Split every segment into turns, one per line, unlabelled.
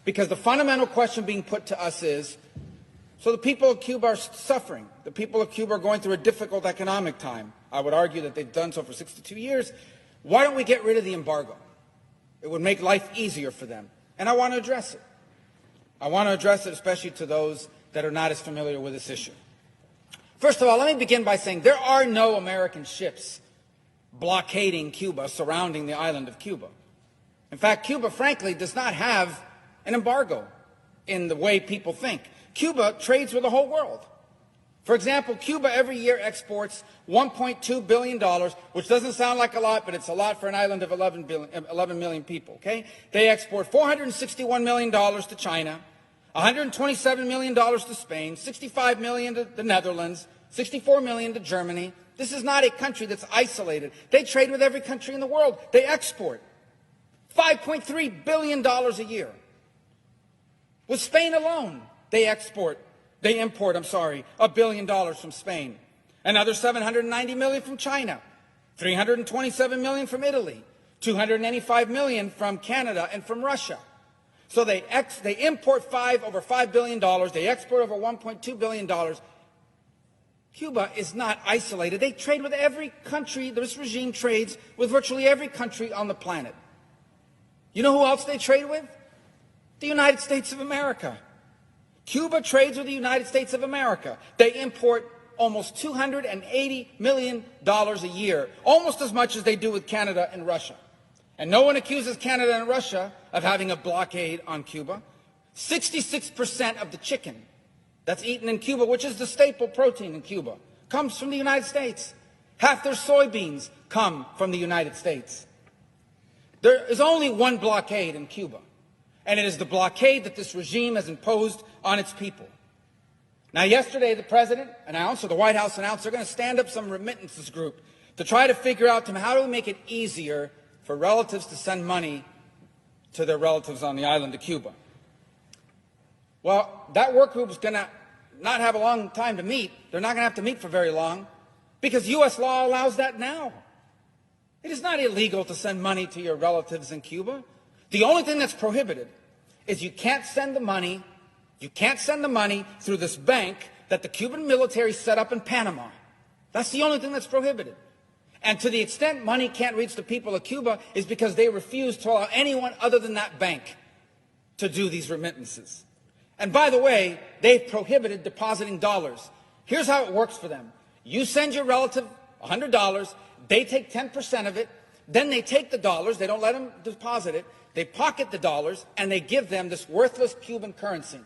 Because the fundamental question being put to us is, so the people of Cuba are suffering. The people of Cuba are going through a difficult economic time. I would argue that they've done so for 62 years. Why don't we get rid of the embargo? It would make life easier for them. And I want to address it. I want to address it especially to those that are not as familiar with this issue. First of all, let me begin by saying there are no American ships blockading Cuba, surrounding the island of Cuba. In fact, Cuba, frankly, does not have an embargo in the way people think. Cuba trades with the whole world. For example, Cuba every year exports $1.2 billion, which doesn't sound like a lot, but it's a lot for an island of 11 million people, okay? They export $461 million to China, $127 million to Spain, $65 million to the Netherlands, $64 million to Germany. This is not a country that's isolated. They trade with every country in the world. They export $5.3 billion a year. With Spain alone, they import $1 billion from Spain, another $790 million from China, $327 million from Italy, $285 million from Canada and from Russia. So they import over $5 billion, they export over $1.2 billion. Cuba is not isolated. They trade with every country. This regime trades with virtually every country on the planet. You know who else they trade with? The United States of America. Cuba trades with the United States of America. They import almost $280 million a year, almost as much as they do with Canada and Russia. And no one accuses Canada and Russia of having a blockade on Cuba. 66% of the chicken that's eaten in Cuba, which is the staple protein in Cuba, comes from the United States. Half their soybeans come from the United States. There is only one blockade in Cuba, and it is the blockade that this regime has imposed on its people. Now, yesterday, the President announced, or the White House announced, they're going to stand up some remittances group to try to figure out how do we make it easier for relatives to send money to their relatives on the island of Cuba. Well, that work group is going to not have a long time to meet. They're not going to have to meet for very long because U.S. law allows that now. It is not illegal to send money to your relatives in Cuba. The only thing that's prohibited is you can't send the money through this bank that the Cuban military set up in Panama. That's the only thing that's prohibited. And to the extent money can't reach the people of Cuba is because they refuse to allow anyone other than that bank to do these remittances. And by the way, they've prohibited depositing dollars. Here's how it works for them. You send your relative $100, they take 10% of it, then they take the dollars, they don't let them deposit it, they pocket the dollars, and they give them this worthless Cuban currency.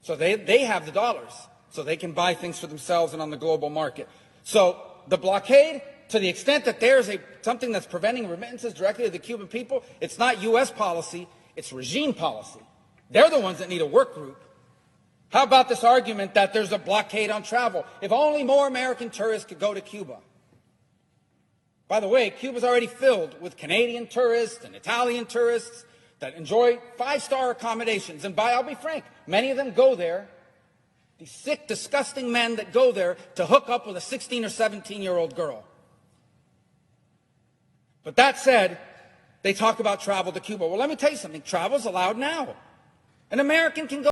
So they have the dollars, so they can buy things for themselves and on the global market. So the blockade, to the extent that there's something that's preventing remittances directly to the Cuban people, it's not U.S. policy, it's regime policy. They're the ones that need a work group. How about this argument that there's a blockade on travel? If only more American tourists could go to Cuba. By the way, Cuba's already filled with Canadian tourists and Italian tourists that enjoy five-star accommodations. And I'll be frank, many of them go there, these sick, disgusting men that go there to hook up with a 16 or 17-year-old girl. But that said, they talk about travel to Cuba. Well, let me tell you something. Travel's allowed now. An American can go